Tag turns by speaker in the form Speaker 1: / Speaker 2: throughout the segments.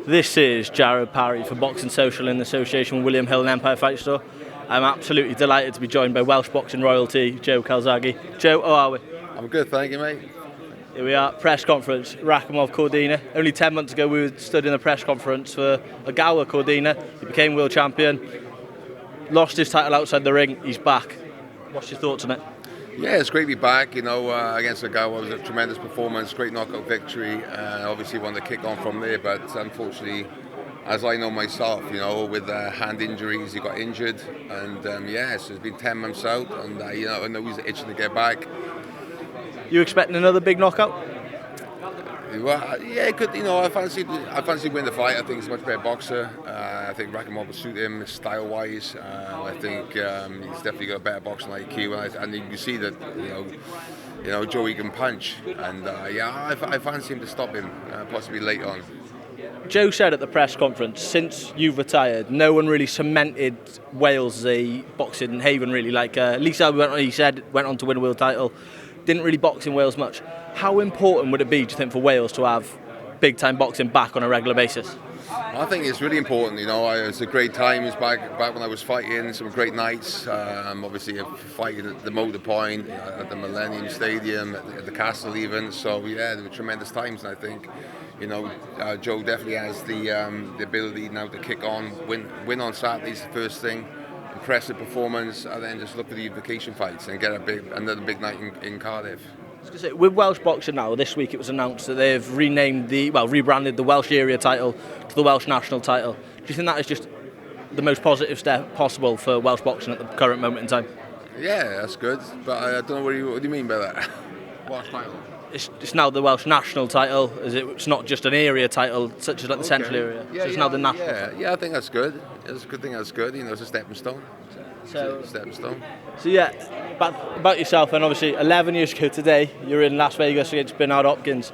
Speaker 1: This is Jared Parry for Boxing Social in association with William Hill and Empire Fight Store. I'm absolutely delighted to be joined by Welsh boxing royalty, Joe Calzaghe. Joe, how are we?
Speaker 2: I'm good, thank you, mate.
Speaker 1: Here we are, press conference, Rakhimov, Cordina. Only 10 months ago we stood in a press conference for a Gower Cordina. He became world champion, lost his title outside the ring, he's back. What's your thoughts on it?
Speaker 2: Yeah, it's great to be back, against the Gower. It was a tremendous performance, great knockout victory. Obviously wanted to kick on from there, but unfortunately, as I know myself, with hand injuries, he got injured. And so it's been 10 months out, and I know he's itching to get back.
Speaker 1: You expecting another big knockout?
Speaker 2: Well, yeah, it could. I fancy win the fight. I think he's a much better boxer. I think Rakhimov will suit him style-wise. I think he's definitely got a better boxing IQ, and you see that Joey can punch. And I fancy him to stop him, possibly late on.
Speaker 1: Joe said at the press conference, since you've retired, no one really cemented Wales as a boxing haven, really. Like Lisa went on to win a world title. Didn't really box in Wales much. How important would it be, do you think, for Wales to have big-time boxing back on a regular basis?
Speaker 2: I think it's really important. It's a great time. It's back when I was fighting, some great nights. Obviously, fighting at the Motor Point, at the Millennium Stadium, at the Castle even. So there were tremendous times, and I think Joe definitely has the ability now to kick on, win on Saturdays, the first thing. Impressive performance, and then just look for the vacation fights and get another big night in Cardiff.
Speaker 1: I was going to say, with Welsh boxing now, this week it was announced that they've rebranded the Welsh area title to the Welsh national title. Do you think that is just the most positive step possible for Welsh boxing at the current moment in time?
Speaker 2: Yeah, that's good, but I don't know what do you mean by that? Welsh title?
Speaker 1: It's now the Welsh national title. It's not just an area title, such as like the central area.
Speaker 2: Yeah,
Speaker 1: so it's now the national.
Speaker 2: Yeah, I think that's good. It's a good thing. That's good. It's a stepping stone.
Speaker 1: So about yourself, and obviously 11 years ago today, you're in Las Vegas against Bernard Hopkins.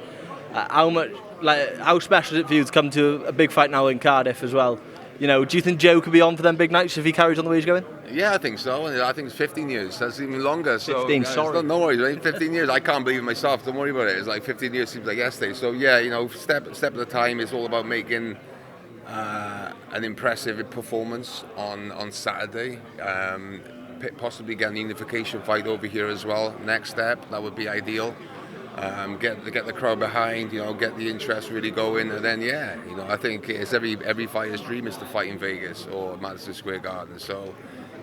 Speaker 1: How special is it for you to come to a big fight now in Cardiff as well? Do you think Joe could be on for them big nights if he carries on the way he's going?
Speaker 2: Yeah, I think so. I think it's 15 years. That's even longer.
Speaker 1: 15, sorry.
Speaker 2: No worries, right? 15 years. I can't believe it myself. Don't worry about it. It's like 15 years seems like yesterday. So step at a time. It's all about making an impressive performance on Saturday. Possibly get an unification fight over here as well. Next step, that would be ideal. Get the crowd behind, get the interest really going, and then I think it's every fighter's dream is to fight in Vegas or Madison Square Garden. So,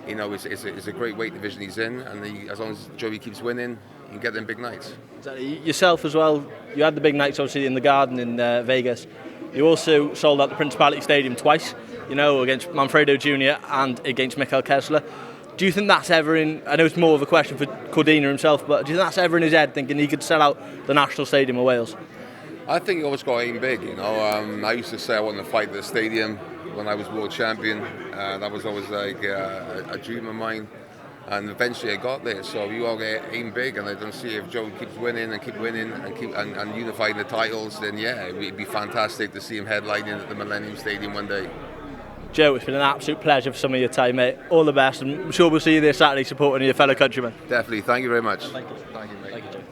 Speaker 2: it's a great weight division he's in, and as long as Joey keeps winning, you can get them big nights.
Speaker 1: Exactly. Yourself as well. You had the big nights obviously in the Garden in Vegas. You also sold out the Principality Stadium twice. Against Manfredo Jr. and against Mikhail Kessler. Do you think that's ever in... I know it's more of a question for Cordina himself, but do you think that's ever in his head, thinking he could sell out the National Stadium of Wales?
Speaker 2: I think he always got to aim big, I used to say I wanted to fight at the stadium when I was world champion. That was always like a dream of mine. And eventually I got there, so you all get aim big, and I don't see if Joe keeps winning and unifying the titles, then it'd be fantastic to see him headlining at the Millennium Stadium one day.
Speaker 1: Joe, it's been an absolute pleasure for some of your time, mate. All the best, and I'm sure we'll see you there Saturday supporting your fellow countrymen.
Speaker 2: Definitely. Thank you very much.
Speaker 1: Thank you, mate. Thank you, Joe.